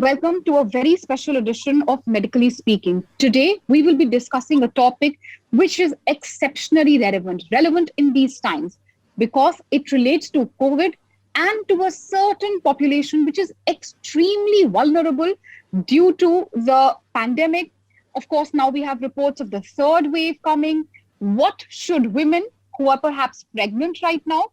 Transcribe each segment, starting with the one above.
and welcome to a very special edition of Medically Speaking. Today, we will be discussing a topic which is exceptionally relevant in these times because it relates to COVID and to a certain population which is extremely vulnerable due to the pandemic. Of course, now we have reports of the third wave coming. What should women who are perhaps pregnant right now,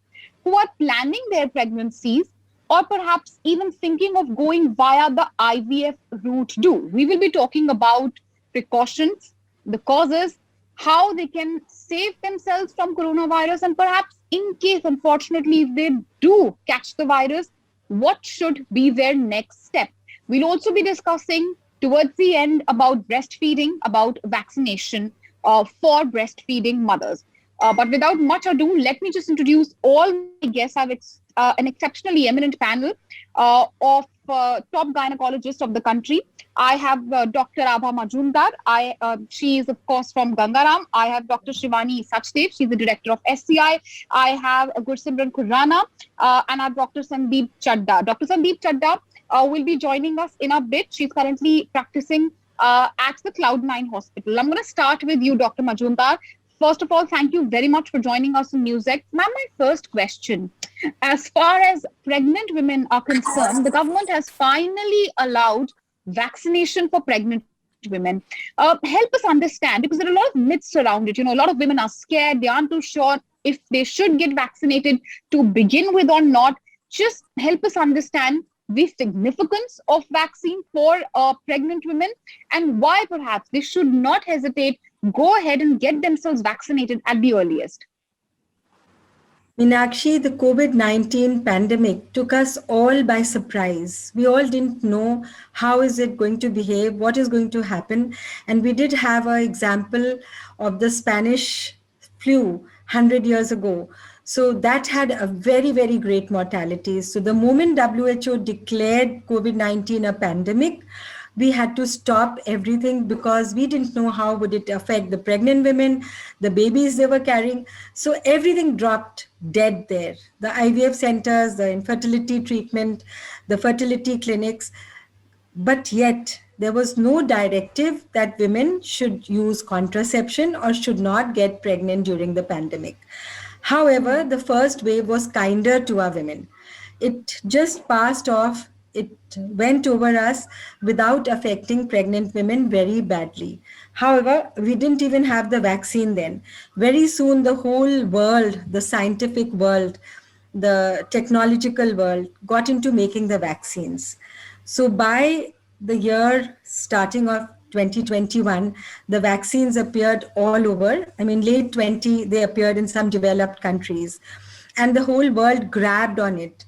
who are planning their pregnancies, or perhaps even thinking of going via the IVF route do? We will be talking about precautions, the causes, how they can save themselves from coronavirus, and perhaps in case, unfortunately, if they do catch the virus, what should be their next step? We'll also be discussing towards the end about breastfeeding, about vaccination for breastfeeding mothers. But without much ado, let me just introduce all my guests. I have an exceptionally eminent panel of top gynecologists of the country. I have Dr. Abha Majumdar. She is, of course, from Gangaram. I have Dr. Shivani Sachdev. She's the director of SCI. I have Gursimran Khurrana, and I have Dr. Sandeep Chadda. Dr. Sandeep Chadda will be joining us in a bit. She's currently practicing at the Cloud9 Hospital. I'm going to start with you, Dr. Majumdar. First of all, thank you very much for joining us in Newsec. Ma'am, my first question. As far as pregnant women are concerned, the government has finally allowed vaccination for pregnant women. Help us understand, because there are a lot of myths around it. A lot of women are scared. They aren't too sure if they should get vaccinated to begin with or not. Just help us understand the significance of vaccine for pregnant women and why perhaps they should not hesitate, go ahead and get themselves vaccinated at the earliest. Meenakshi, the COVID-19 pandemic took us all by surprise. We all didn't know how is it going to behave, what is going to happen. And we did have an example of the Spanish flu 100 years ago. So that had a very, very great mortality. So the moment WHO declared COVID-19 a pandemic, we had to stop everything because we didn't know how would it affect the pregnant women, the babies they were carrying. So everything dropped dead there. The IVF centers, the infertility treatment, the fertility clinics. But yet there was no directive that women should use contraception or should not get pregnant during the pandemic. However, the first wave was kinder to our women. It just passed off. It went over us without affecting pregnant women very badly. However, we didn't even have the vaccine then. Very soon, the whole world, the scientific world, the technological world got into making the vaccines. So by the year starting of 2021, the vaccines appeared all over. I mean, late 20, they appeared in some developed countries. And the whole world grabbed on it.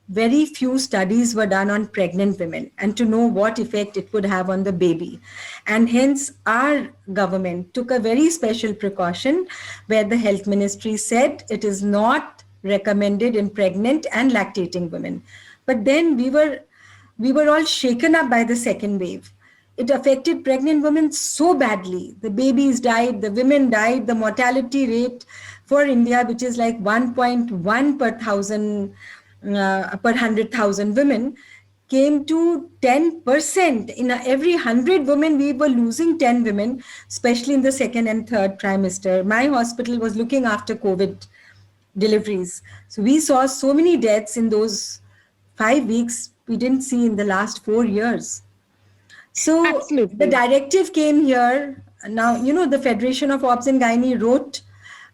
Very few studies were done on pregnant women and to know what effect it would have on the baby. And hence, our government took a very special precaution where the health ministry said it is not recommended in pregnant and lactating women. But then we were all shaken up by the second wave. It affected pregnant women so badly. The babies died, the women died, the mortality rate for India, which is like 1.1 per 100,000 women, came to 10%. In every 100 women, we were losing 10 women, especially in the second and third trimester. My hospital was looking after COVID deliveries. So we saw so many deaths in those 5 weeks we didn't see in the last 4 years. So Absolutely. The directive came here. Now, the Federation of Obs and Gynae wrote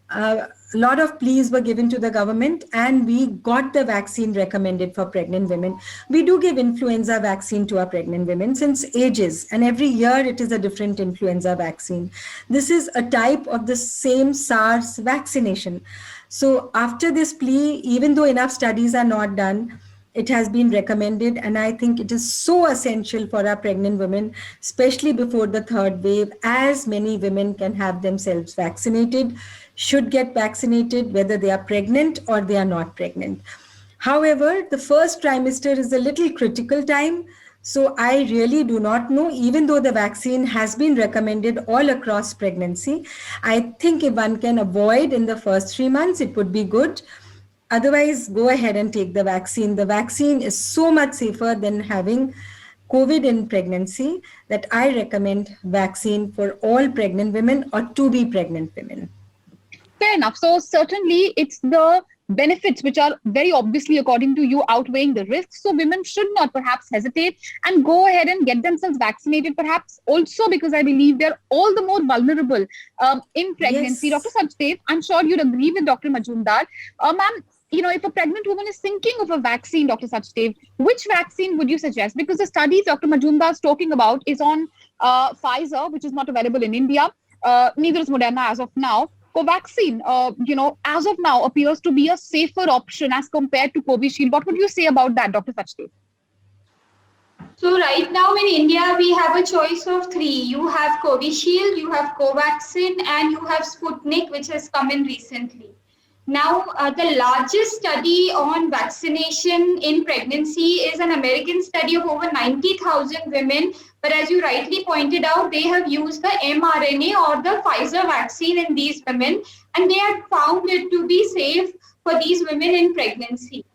a lot of pleas were given to the government and we got the vaccine recommended for pregnant women. We do give influenza vaccine to our pregnant women since ages, and every year it is a different influenza vaccine. This is a type of the same SARS vaccination. So after this plea, even though enough studies are not done, it has been recommended, and I think it is so essential for our pregnant women, especially before the third wave, as many women can have themselves vaccinated, should get vaccinated, whether they are pregnant or they are not pregnant. However, the first trimester is a little critical time. So I really do not know, even though the vaccine has been recommended all across pregnancy, I think if one can avoid in the first 3 months, it would be good. Otherwise, go ahead and take the vaccine. The vaccine is so much safer than having COVID in pregnancy, that I recommend vaccine for all pregnant women or to be pregnant women. Fair enough. So certainly it's the benefits which are very obviously, according to you, outweighing the risks. So women should not perhaps hesitate and go ahead and get themselves vaccinated, perhaps also because I believe they're all the more vulnerable in pregnancy. Dr. Yes. Sachdev, I'm sure you'd agree with Dr. Majumdar. Ma'am, if a pregnant woman is thinking of a vaccine, Dr. Sachdev, which vaccine would you suggest? Because the studies Dr. Majumdar is talking about is on Pfizer, which is not available in India. Neither is Moderna as of now. Covaxin, as of now appears to be a safer option as compared to Covishield. What would you say about that, Dr. Sachdev? So right now in India, we have a choice of three. You have Covishield, you have Covaxin, and you have Sputnik, which has come in recently. Now, the largest study on vaccination in pregnancy is an American study of over 90,000 women. But as you rightly pointed out, they have used the mRNA or the Pfizer vaccine in these women, and they have found it to be safe for these women in pregnancy.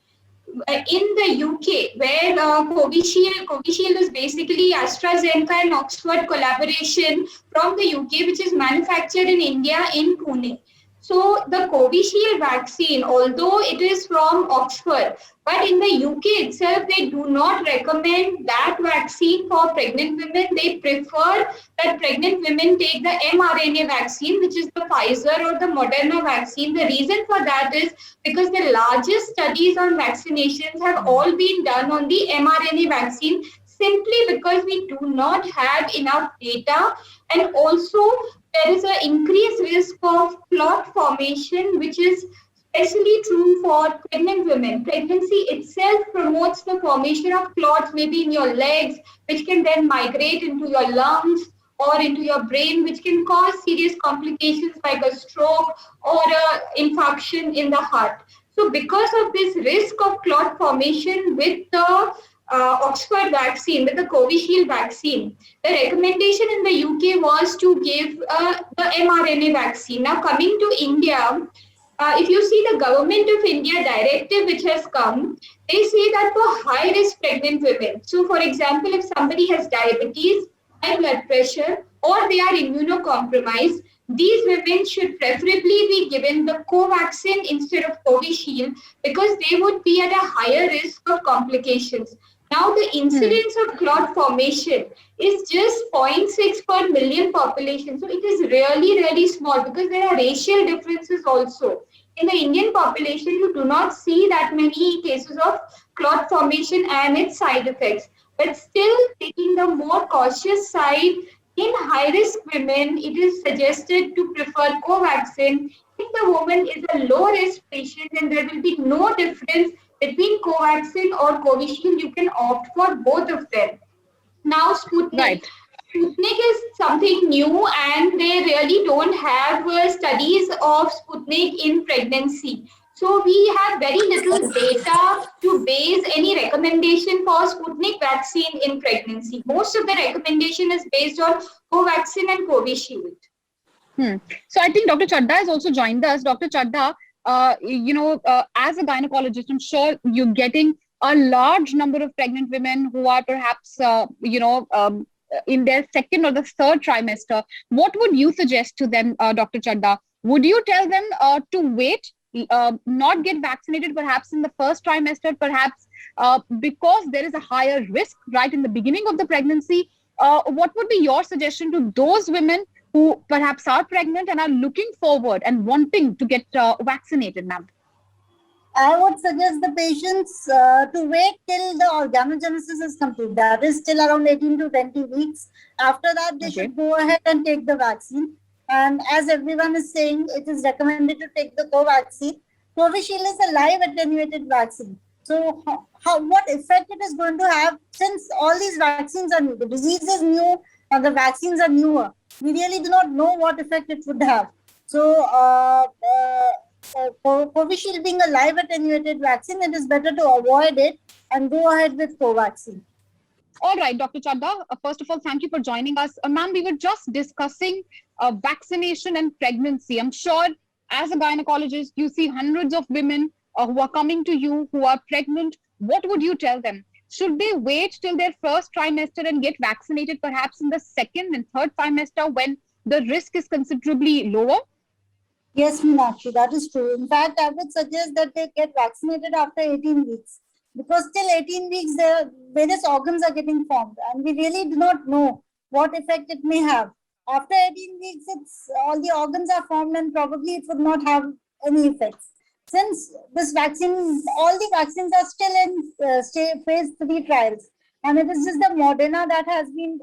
In the UK, where Covishield is basically AstraZeneca and Oxford collaboration from the UK, which is manufactured in India in Pune. So the Covishield vaccine, although it is from Oxford, but in the UK itself, they do not recommend that vaccine for pregnant women. They prefer that pregnant women take the mRNA vaccine, which is the Pfizer or the Moderna vaccine. The reason for that is because the largest studies on vaccinations have all been done on the mRNA vaccine, simply because we do not have enough data, and also there is an increased risk of clot formation, which is especially true for pregnant women. Pregnancy itself promotes the formation of clots, maybe in your legs, which can then migrate into your lungs or into your brain, which can cause serious complications like a stroke or an infarction in the heart. So because of this risk of clot formation with the Oxford vaccine, with the Covishield vaccine, the recommendation in the UK was to give the mRNA vaccine. Now, coming to India, if you see the Government of India directive which has come, they say that for high-risk pregnant women, so for example, if somebody has diabetes, high blood pressure, or they are immunocompromised, these women should preferably be given the Covaxin instead of Covishield, because they would be at a higher risk of complications. Now, the incidence of clot formation is just 0.6 per million population. So it is really, really small, because there are racial differences also. In the Indian population, you do not see that many cases of clot formation and its side effects. But still, taking the more cautious side, in high-risk women, it is suggested to prefer Covaxin. If the woman is a low-risk patient, then there will be no difference between Covaxin or Covishield. You can opt for both of them. Now, Sputnik. Right. Sputnik is something new, and they really don't have studies of Sputnik in pregnancy. So we have very little data to base any recommendation for Sputnik vaccine in pregnancy. Most of the recommendation is based on Covaxin and Covishield. So I think Dr. Chadda has also joined us. Dr. Chadda, as a gynecologist, I'm sure you're getting a large number of pregnant women who are perhaps, in their second or the third trimester. What would you suggest to them, Dr. Chadda? Would you tell them to wait, not get vaccinated perhaps in the first trimester, perhaps because there is a higher risk right in the beginning of the pregnancy? What would be your suggestion to those women who perhaps are pregnant and are looking forward and wanting to get vaccinated, ma'am? I would suggest the patients to wait till the organogenesis is complete. That is still around 18 to 20 weeks. After that, they should go ahead and take the vaccine. And as everyone is saying, it is recommended to take the Covaxin. Covishield is a live attenuated vaccine. So what effect it is going to have, since all these vaccines are new, the disease is new and the vaccines are newer, we really do not know what effect it would have. So Covishield being a live attenuated vaccine, it is better to avoid it and go ahead with Covaxin. All right, Dr. Chadda, first of all, thank you for joining us. Ma'am, we were just discussing vaccination and pregnancy. I'm sure as a gynecologist, you see hundreds of women who are coming to you who are pregnant. What would you tell them? Should they wait till their first trimester and get vaccinated perhaps in the second and third trimester when the risk is considerably lower? Yes, Meenakshi, that is true. In fact, I would suggest that they get vaccinated after 18 weeks because till 18 weeks, the various organs are getting formed, and we really do not know what effect it may have. After 18 weeks, it's all the organs are formed, and probably it would not have any effects. Since this vaccine, all the vaccines are still in phase 3 trials, and it is just the Moderna that has been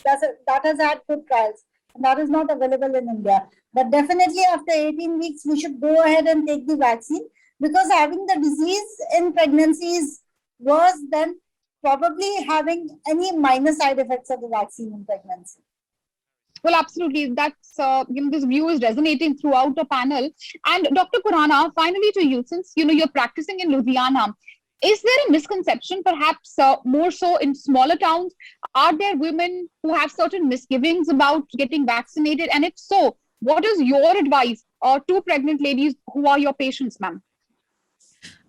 that has had good trials. That is not available in India. But definitely after 18 weeks, we should go ahead and take the vaccine because having the disease in pregnancy is worse than probably having any minor side effects of the vaccine in pregnancy. Well, absolutely. That's this view is resonating throughout the panel. And Dr. Khurana, finally to you, since you're practicing in Louisiana, is there a misconception, perhaps more so in smaller towns? Are there women who have certain misgivings about getting vaccinated? And if so, what is your advice to pregnant ladies who are your patients, ma'am?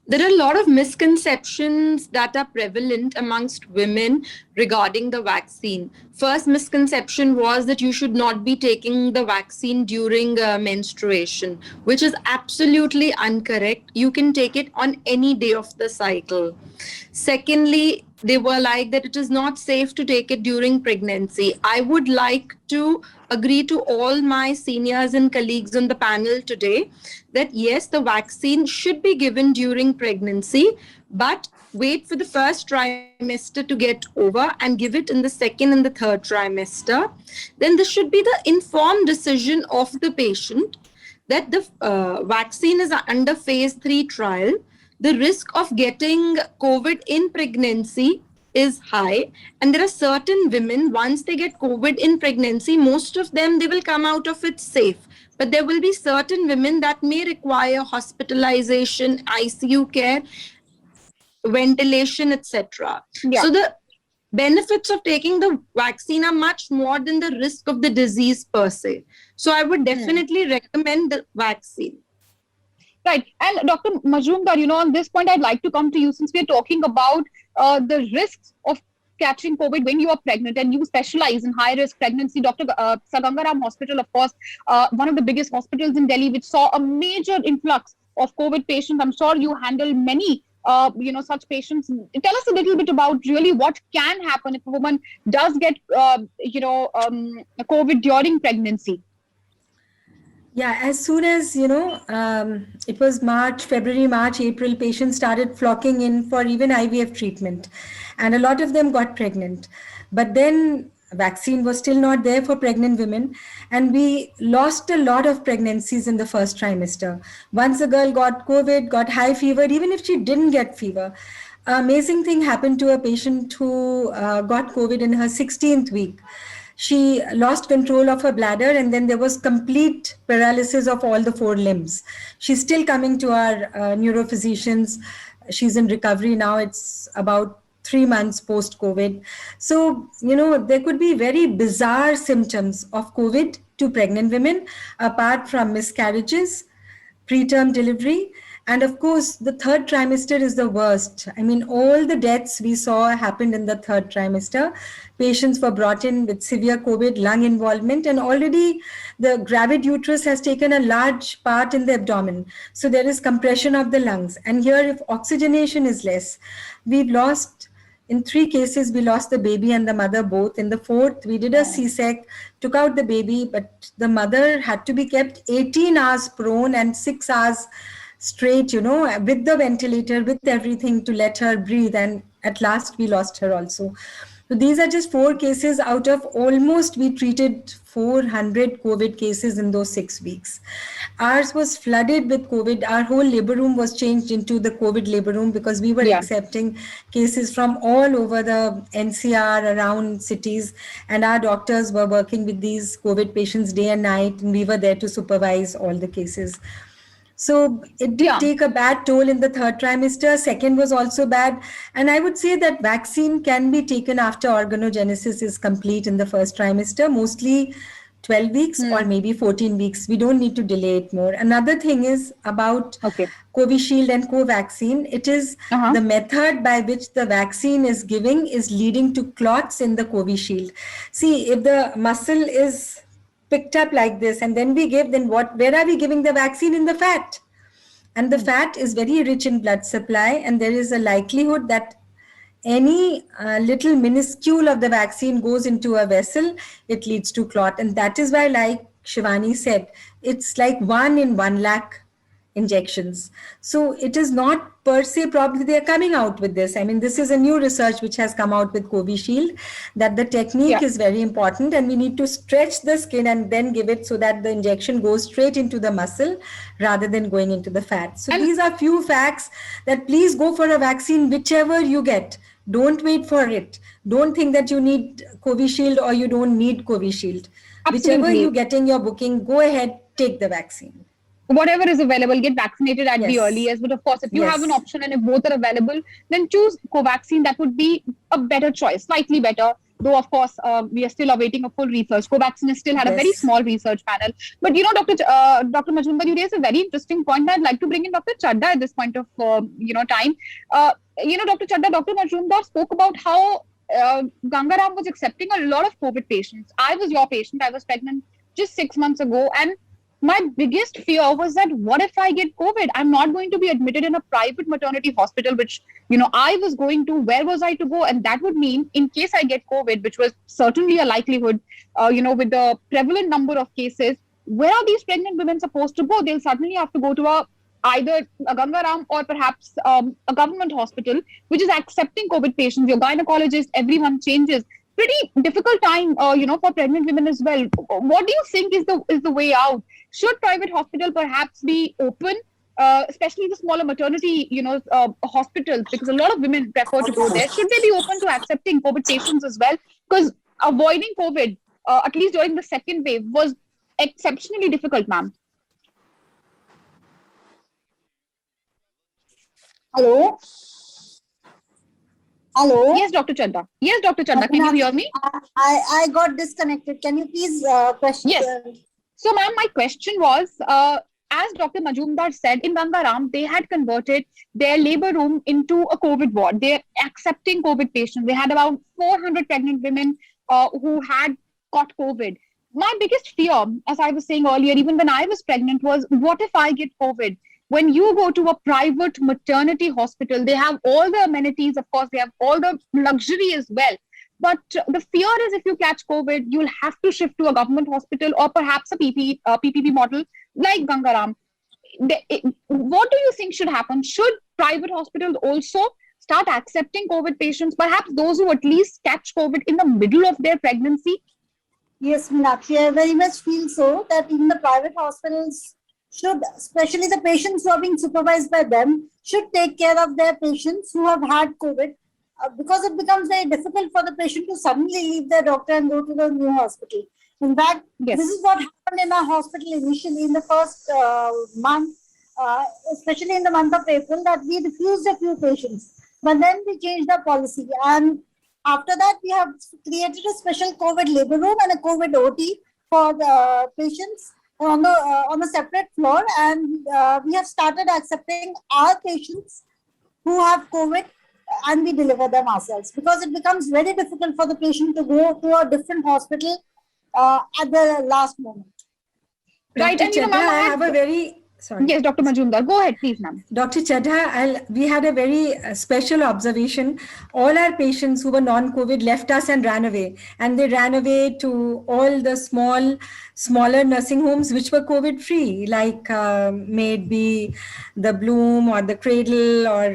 There are a lot of misconceptions that are prevalent amongst women regarding the vaccine. First misconception was that you should not be taking the vaccine during menstruation, which is absolutely incorrect. You can take it on any day of the cycle. Secondly, they were like that it is not safe to take it during pregnancy. I would like to agree to all my seniors and colleagues on the panel today that yes, the vaccine should be given during pregnancy, but wait for the first trimester to get over and give it in the second and the third trimester. Then this should be the informed decision of the patient that the vaccine is under phase 3 trial. The risk of getting COVID in pregnancy is high, and there are certain women, once they get COVID in pregnancy, most of them, they will come out of it safe. But there will be certain women that may require hospitalization, ICU care, ventilation, etc. Yeah. So the benefits of taking the vaccine are much more than the risk of the disease per se. So I would definitely recommend the vaccine. Right. And Dr. Majumdar, on this point, I'd like to come to you since we're talking about the risks of catching COVID when you are pregnant and you specialize in high risk pregnancy. Dr. Sir Ganga Ram Hospital, of course, one of the biggest hospitals in Delhi, which saw a major influx of COVID patients. I'm sure you handle many such patients. Tell us a little bit about really what can happen if a woman does get COVID during pregnancy. Yeah, as soon as, it was February, March, April, patients started flocking in for even IVF treatment. And a lot of them got pregnant. But then vaccine was still not there for pregnant women. And we lost a lot of pregnancies in the first trimester. Once a girl got COVID, got high fever, even if she didn't get fever, amazing thing happened to a patient who got COVID in her 16th week. She lost control of her bladder, and then there was complete paralysis of all the 4 limbs. She's still coming to our neurophysicians. She's in recovery now. It's about 3 months post-COVID. So, there could be very bizarre symptoms of COVID to pregnant women, apart from miscarriages, preterm delivery. And of course, the third trimester is the worst. I mean, all the deaths we saw happened in the third trimester. Patients were brought in with severe COVID, lung involvement, and already the gravid uterus has taken a large part in the abdomen. So there is compression of the lungs. And here, if oxygenation is less, we've lost, in 3 cases, we lost the baby and the mother both. In the 4th, we did a C-sec, took out the baby, but the mother had to be kept 18 hours prone and 6 hours straight, with the ventilator, with everything to let her breathe. And at last we lost her also. So these are just 4 cases out of almost, we treated 400 COVID cases in those 6 weeks. Ours was flooded with COVID. Our whole labor room was changed into the COVID labor room because we were accepting cases from all over the NCR, around cities. And our doctors were working with these COVID patients day and night. And we were there to supervise all the cases. So it did take a bad toll in the third trimester. Second was also bad. And I would say that vaccine can be taken after organogenesis is complete in the first trimester. Mostly 12 weeks or maybe 14 weeks. We don't need to delay it more. Another thing is about Okay. Covishield and Covaxin. It is Uh-huh. the method by which the vaccine is giving is leading to clots in the Covishield. See, if the muscle is picked up like this and then we give, then where are we giving the vaccine? In the fat? And the fat is very rich in blood supply, and there is a likelihood that any little minuscule of the vaccine goes into a vessel, it leads to clot. And that is why, like Shivani said, it's like 1 in 1 lakh injections. So it is not per se, probably they are coming out with this. I mean, this is a new research which has come out with Covishield, that the technique is very important and we need to stretch the skin and then give it so that the injection goes straight into the muscle rather than going into the fat. So these are few facts that please go for a vaccine, whichever you get. Don't wait for it. Don't think that you need Covishield or you don't need Covishield. Whichever you're getting your booking, go ahead, take the vaccine. Whatever is available, get vaccinated at the earliest. But of course, if you have an option and if both are available, then choose Covaxin. That would be a better choice, slightly better. Though, of course, we are still awaiting a full research. Covaxin has still had a very small research panel. But, you know, Dr. Majumdar, you raised a very interesting point. I'd like to bring in Dr. Chadda at this point of, time. Dr. Chadda, Dr. Majumdar spoke about how Gangaram was accepting a lot of COVID patients. I was your patient. I was pregnant just 6 months ago. And my biggest fear was that what if I get COVID? I'm not going to be admitted in a private maternity hospital, which, I was going to. Where was I to go? And that would mean in case I get COVID, which was certainly a likelihood, with the prevalent number of cases, where are these pregnant women supposed to go? They'll suddenly have to go to either a Gangaram or perhaps a government hospital, which is accepting COVID patients. Your gynecologist, everyone changes. Pretty difficult time, for pregnant women as well. What do you think is the way out? Should private hospital perhaps be open, especially the smaller maternity, hospitals, because a lot of women prefer to go there. Should they be open to accepting COVID patients as well? Because avoiding COVID, at least during the second wave, was exceptionally difficult, ma'am. Hello? Hello? Yes, Dr. Chadda. Yes, Dr. Chadda. Can you hear me? I got disconnected. Can you please question? Yes. So, ma'am, my question was, as Dr. Majumdar said, in Gangaram, they had converted their labor room into a COVID ward. They're accepting COVID patients. They had about 400 pregnant women who had caught COVID. My biggest fear, as I was saying earlier, even when I was pregnant, was what if I get COVID? When you go to a private maternity hospital, they have all the amenities, of course, they have all the luxury as well. But the fear is if you catch COVID, you'll have to shift to a government hospital or perhaps a PPP model like Gangaram. What do you think should happen? Should private hospitals also start accepting COVID patients, perhaps those who at least catch COVID in the middle of their pregnancy? Yes, Meenakshi, I very much feel so that even the private hospitals should, especially the patients who are being supervised by them, should take care of their patients who have had COVID, because it becomes very difficult for the patient to suddenly leave their doctor and go to the new hospital. In fact, this is what happened in our hospital initially in the first month, especially in the month of April, that we refused a few patients. But then we changed the policy. And after that, we have created a special COVID labor room and a COVID OT for the patients on a separate floor. And we have started accepting our patients who have COVID, and we deliver them ourselves, because it becomes very difficult for the patient to go to a different hospital at the last moment. Right, Dr. and Chadda, I have a very... Sorry. Yes, Dr. Majumdar, go ahead, please, ma'am. Dr. Chadha, we had a very special observation. All our patients who were non-COVID left us and ran away. And they ran away to all the smaller nursing homes which were COVID-free, like may it be the Bloom or the Cradle or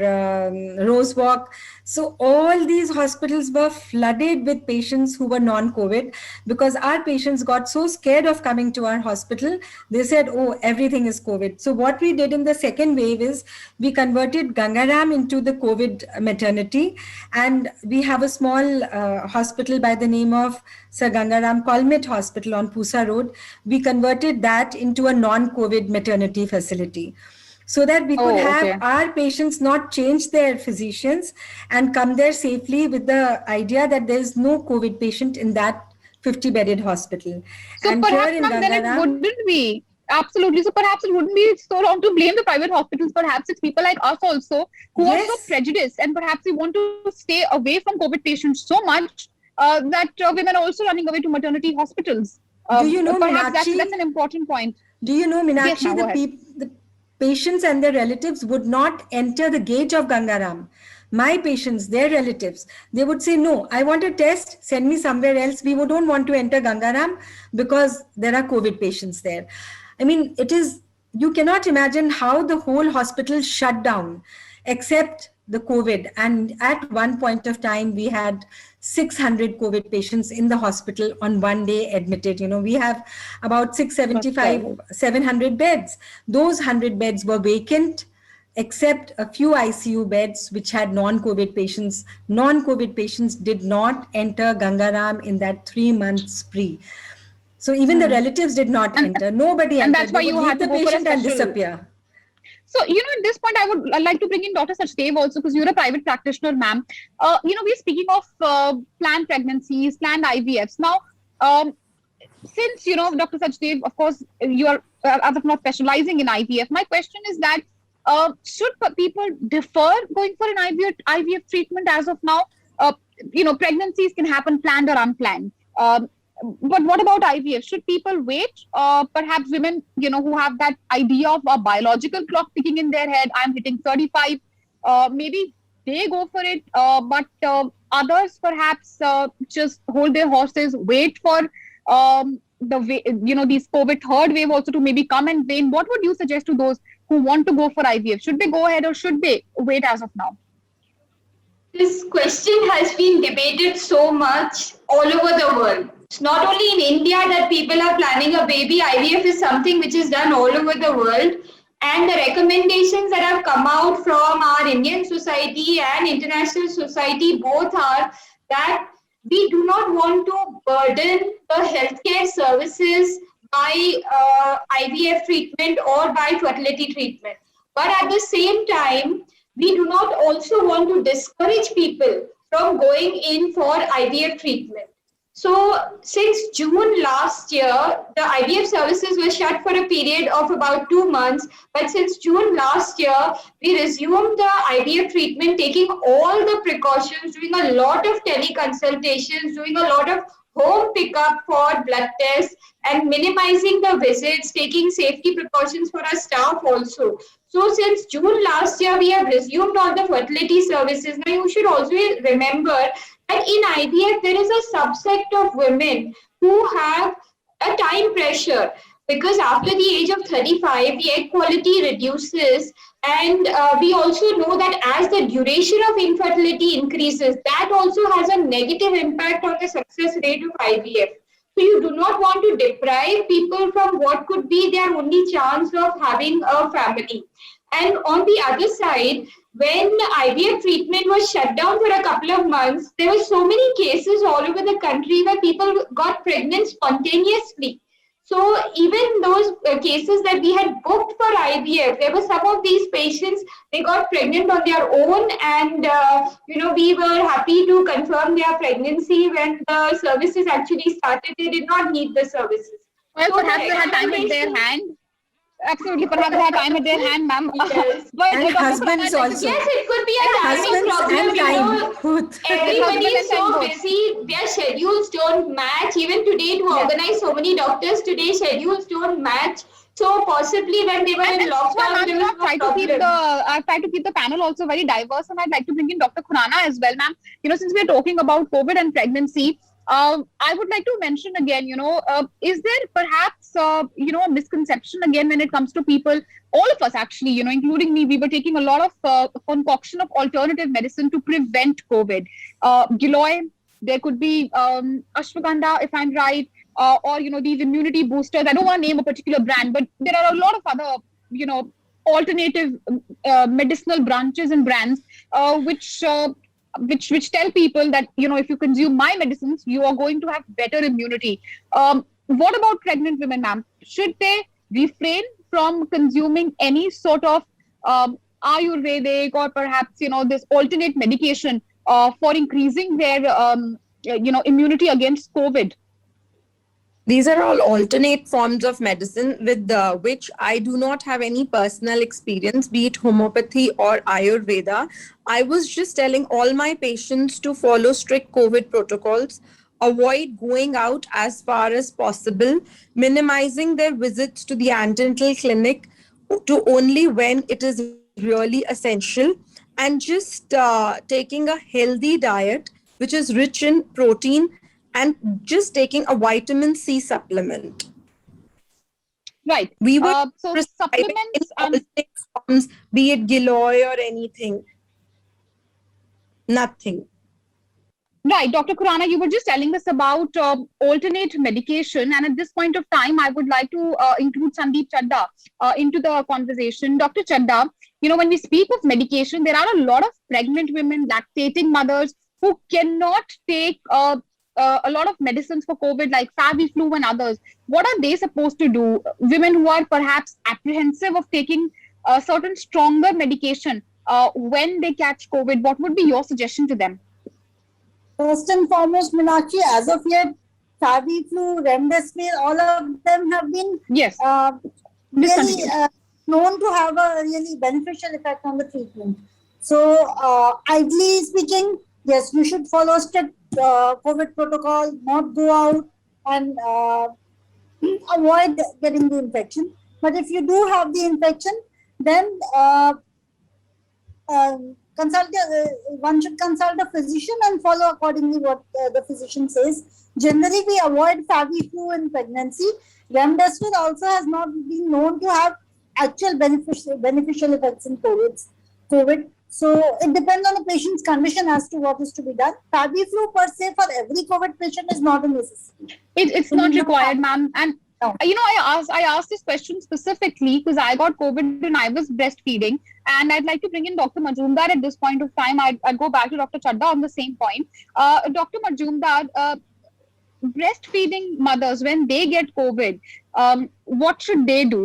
Rosewalk. So all these hospitals were flooded with patients who were non-COVID, because our patients got so scared of coming to our hospital. They said, oh, everything is COVID. So what we did in the second wave is we converted Gangaram into the COVID maternity. And we have a small hospital by the name of Sir Gangaram Colmet Hospital on Pusa Road. We converted that into a non-COVID maternity facility, so that we could have our patients not change their physicians and come there safely with the idea that there is no COVID patient in that 50-bedded hospital. So And perhaps, here in ma'am, then it Gangaram, wouldn't be. Absolutely. So perhaps it wouldn't be so wrong to blame the private hospitals. Perhaps it's people like us also who are so yes, prejudiced, and perhaps we want to stay away from COVID patients so much that women are also running away to maternity hospitals. do you know, Perhaps that's Meenakshi? an important point. Do you know, Yes, Meenakshi, ma'am. Go ahead. the patients and their relatives would not enter the gate of Gangaram. My patients, their relatives, they would say, no, I want a test, send me somewhere else. We don't want to enter Gangaram because there are COVID patients there. I mean, you cannot imagine how the whole hospital shut down except the COVID. And at one point of time, we had 600 COVID patients in the hospital on one day admitted. We have about 675, 700 beds. Those 100 beds were vacant, except a few ICU beds which had non-COVID patients. Non-COVID patients did not enter Gangaram in that 3-month spree. So even the relatives did not enter. Nobody And entered. that's why They would you leave had to the go for a patient and special. disappear. So, at this point, I would like to bring in Dr. Sachdev also, because you're a private practitioner, ma'am. We're speaking of planned pregnancies, planned IVFs. Now, since, Dr. Sachdev, of course, you are, as of now, specializing in IVF. My question is that, should people defer going for an IVF treatment as of now? Pregnancies can happen planned or unplanned. But what about IVF? Should people wait? Perhaps women, who have that idea of a biological clock ticking in their head, I'm hitting 35, maybe they go for it. But others perhaps just hold their horses, wait for these COVID third wave also to maybe come and wane. What would you suggest to those who want to go for IVF? Should they go ahead or should they wait as of now? This question has been debated so much all over the world. It's not only in India that people are planning a baby. IVF is something which is done all over the world. And the recommendations that have come out from our Indian society and international society both are that we do not want to burden the healthcare services by IVF treatment or by fertility treatment. But at the same time, we do not also want to discourage people from going in for IVF treatment. So since June last year, the IVF services were shut for a period of about 2 months. But since June last year, we resumed the IVF treatment, taking all the precautions, doing a lot of teleconsultations, doing a lot of home pickup for blood tests, and minimizing the visits, taking safety precautions for our staff also. So since June last year, we have resumed all the fertility services. Now you should also remember that in IVF, there is a subset of women who have a time pressure, because after the age of 35, the egg quality reduces. And we also know that as the duration of infertility increases, that also has a negative impact on the success rate of IVF. So you do not want to deprive people from what could be their only chance of having a family. And on the other side, when IVF treatment was shut down for a couple of months, there were so many cases all over the country where people got pregnant spontaneously. So even those cases that we had booked for IVF, there were some of these patients, they got pregnant on their own, and we were happy to confirm their pregnancy when the services actually started. They did not need the services. Well, perhaps they had time in their hand. Absolutely, perhaps they had time at their hand, ma'am. Yes. But And husbands also. Yes, it could be a timing problem. Both. Everybody is so Husband and busy. Their schedules don't match. Even today, to organize so many doctors today, schedules don't match. So possibly when they were in lockdown, there was no problem. I've tried to keep the panel also very diverse, and I'd like to bring in Dr. Khurana as well, ma'am. Since we're talking about COVID and pregnancy, I would like to mention again, is there perhaps, a misconception again when it comes to people, all of us actually, including me, we were taking a lot of concoction of alternative medicine to prevent COVID. Giloy, there could be ashwagandha, if I'm right, or, these immunity boosters. I don't want to name a particular brand, but there are a lot of other, alternative medicinal branches and brands, which tell people that, if you consume my medicines, you are going to have better immunity. What about pregnant women, ma'am? Should they refrain from consuming any sort of Ayurvedic or perhaps, this alternate medication for increasing their, immunity against COVID? These are all alternate forms of medicine with which I do not have any personal experience, be it homeopathy or Ayurveda. I was just telling all my patients to follow strict COVID protocols, avoid going out as far as possible, minimizing their visits to the antenatal clinic to only when it is really essential, and just taking a healthy diet which is rich in protein and just taking a vitamin C supplement. Right. We were So prescribing in supplements and alternate forms, be it Giloy or anything. Nothing. right, Dr. Khurana, you were just telling us about alternate medication, and at this point of time, I would like to include Sandeep Chadda into the conversation. Dr. Chadda, when we speak of medication, there are a lot of pregnant women, lactating mothers who cannot take a lot of medicines for COVID, like Faviflu and others. What are they supposed to do? Women who are perhaps apprehensive of taking a certain stronger medication when they catch COVID, what would be your suggestion to them? First and foremost, Meenakshi, as of yet, Faviflu, Remdesivir, all of them have been Yes. really known to have a really beneficial effect on the treatment. So, ideally speaking, yes, you should follow strict COVID protocol, not go out and avoid getting the infection. But if you do have the infection, then one should consult a physician and follow accordingly what the physician says. Generally, we avoid Faviflu in pregnancy. Remdesivir also has not been known to have actual beneficial effects in COVID. So it depends on the patient's condition as to what is to be done. Faviflu per se for every COVID patient is not a necessity. It's not required, ma'am. And No. I asked this question specifically because I got COVID and I was breastfeeding, and I'd like to bring in Dr. Majumdar at this point of time. I'd go back to Dr. Chadda on the same point. Dr. Majumdar, breastfeeding mothers, when they get COVID, what should they do?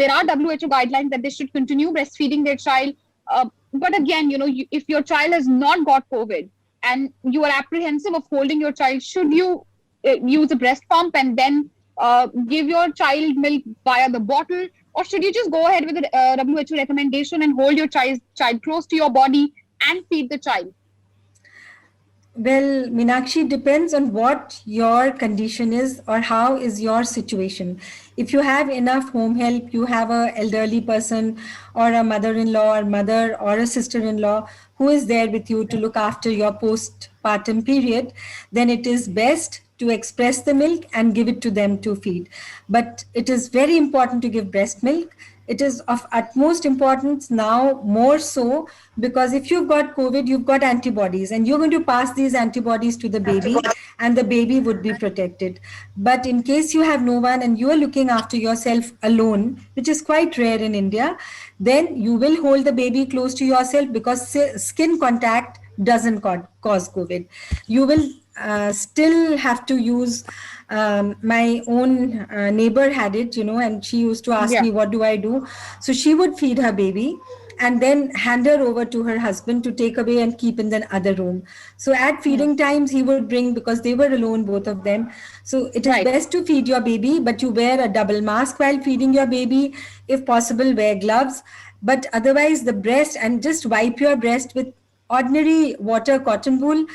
There are WHO guidelines that they should continue breastfeeding their child. But again, if your child has not got COVID and you are apprehensive of holding your child, should you use a breast pump and then give your child milk via the bottle, or should you just go ahead with the WHO recommendation and hold your child close to your body and feed the child? Well, Meenakshi, depends on what your condition is or how is your situation. If you have enough home help, you have an elderly person or a mother-in-law or mother or a sister-in-law who is there with you to look after your postpartum period, then it is best to express the milk and give it to them to feed. But it is very important to give breast milk. It is of utmost importance now, more so, because if you've got COVID, you've got antibodies and you're going to pass these antibodies to the baby and the baby would be protected. But in case you have no one and you are looking after yourself alone, which is quite rare in India, then you will hold the baby close to yourself because skin contact doesn't cause COVID. You will still have to use my own neighbor had it, and she used to ask me, what do I do? So she would feed her baby and then hand her over to her husband to take away and keep in the other room. So at feeding times, he would bring, because they were alone, both of them. So it is best to feed your baby, but you wear a double mask while feeding your baby. If possible, wear gloves. But otherwise, the breast, and just wipe your breast with ordinary water, cotton wool.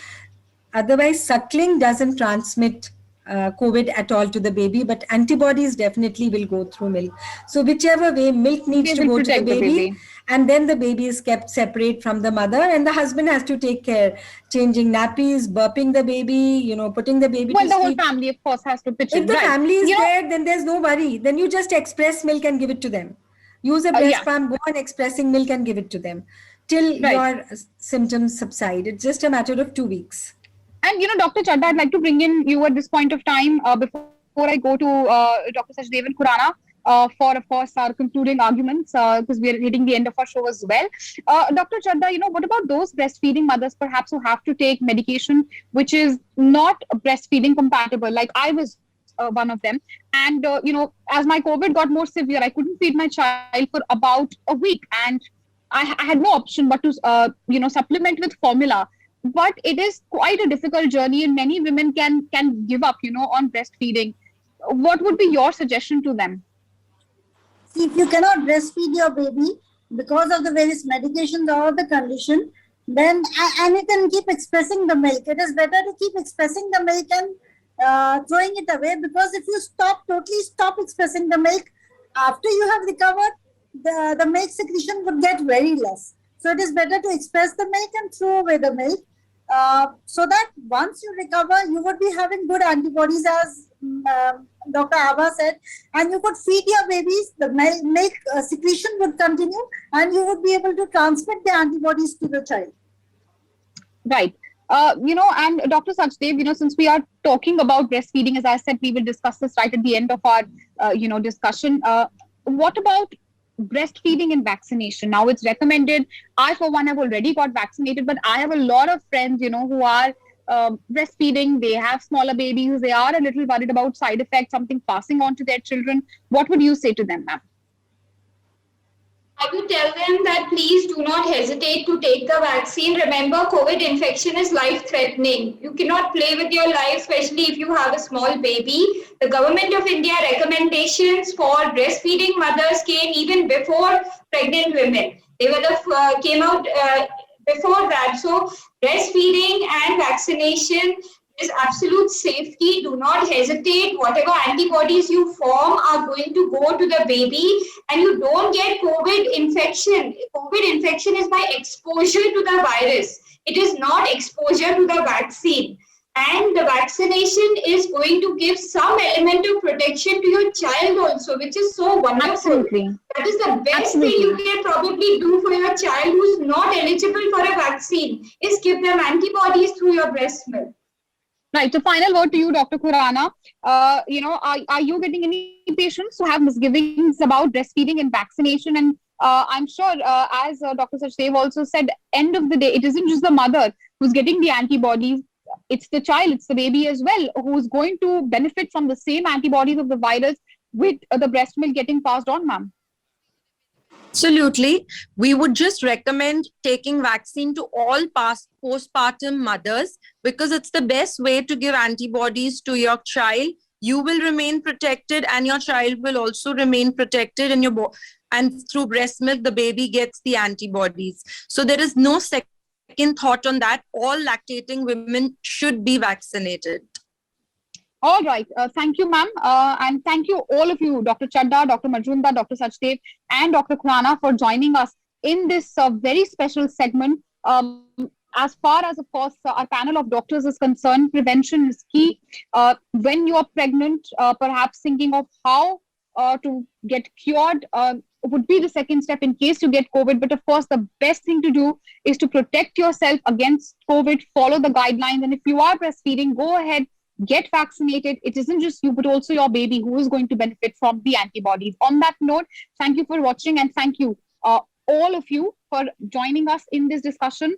Otherwise, suckling doesn't transmit COVID at all to the baby, but antibodies definitely will go through milk. So whichever way, milk needs to go to the baby, and then the baby is kept separate from the mother, and the husband has to take care, changing nappies, burping the baby, putting the baby to sleep. Well, the whole family, of course, has to pitch in. If the family is there, then there's no worry. Then you just express milk and give it to them. Use a breast pump, go on expressing milk and give it to them till your symptoms subside. It's just a matter of 2 weeks. And, Dr. Chadda, I'd like to bring in you at this point of time before I go to Dr. Sachdevan Khurana for, of course, our concluding arguments, because we are hitting the end of our show as well. Dr. Chadda, what about those breastfeeding mothers perhaps who have to take medication which is not breastfeeding compatible? Like I was one of them. And, as my COVID got more severe, I couldn't feed my child for about a week. And I had no option but to, supplement with formula. But it is quite a difficult journey, and many women can give up, on breastfeeding. what would be your suggestion to them? See, if you cannot breastfeed your baby because of the various medications or the condition, then and you can keep expressing the milk. It is better to keep expressing the milk and throwing it away, because if you totally stop expressing the milk after you have recovered, the milk secretion would get very less. So it is better to express the milk and throw away the milk, so that once you recover, you would be having good antibodies, as Dr. Abha said, and you could feed your babies. The milk secretion would continue, and you would be able to transmit the antibodies to the child. Right. And Dr. Sachdev, since we are talking about breastfeeding, as I said, we will discuss this right at the end of our, discussion. What about breastfeeding and vaccination? Now it's recommended. I, for one, have already got vaccinated, but I have a lot of friends, who are breastfeeding. They have smaller babies. They are a little worried about side effects, something passing on to their children. What would you say to them, ma'am? I would tell them that please do not hesitate to take the vaccine. Remember, COVID infection is life-threatening. You cannot play with your life, especially if you have a small baby. The Government of India recommendations for breastfeeding mothers came even before pregnant women. They came out before that. So breastfeeding and vaccination is absolute safety. Do not hesitate. Whatever antibodies you form are going to go to the baby, and you don't get COVID infection. COVID infection is by exposure to the virus. It is not exposure to the vaccine. And the vaccination is going to give some element of protection to your child also, which is so wonderful. Absolutely. That is the best thing you can probably do for your child who's not eligible for a vaccine, is give them antibodies through your breast milk. Right. So final word to you, Dr. Khurana. Are you getting any patients who have misgivings about breastfeeding and vaccination? And I'm sure, as Dr. Sachdev also said, end of the day, it isn't just the mother who's getting the antibodies. It's the child, it's the baby as well, who's going to benefit from the same antibodies of the virus with the breast milk getting passed on, ma'am. Absolutely. We would just recommend taking vaccine to all postpartum mothers, because it's the best way to give antibodies to your child. You will remain protected, and your child will also remain protected, and through breast milk, the baby gets the antibodies. So there is no second thought on that. All lactating women should be vaccinated. All right. Thank you, ma'am. And thank you, all of you, Dr. Chadda, Dr. Majumdar, Dr. Sachdev, and Dr. Khurana, for joining us in this very special segment. As far as, of course, our panel of doctors is concerned, prevention is key. When you are pregnant, perhaps thinking of how to get cured would be the second step in case you get COVID. But of course, the best thing to do is to protect yourself against COVID, follow the guidelines. And if you are breastfeeding, go ahead, get vaccinated. It isn't just you, but also your baby who is going to benefit from the antibodies. On that note, thank you for watching, and thank you all of you for joining us in this discussion,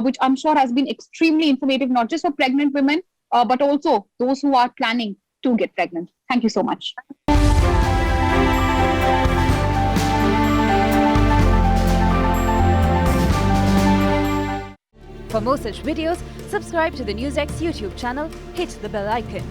which I'm sure has been extremely informative, not just for pregnant women, but also those who are planning to get pregnant. Thank you so much. For more such videos, subscribe to the NewsX YouTube channel, hit the bell icon.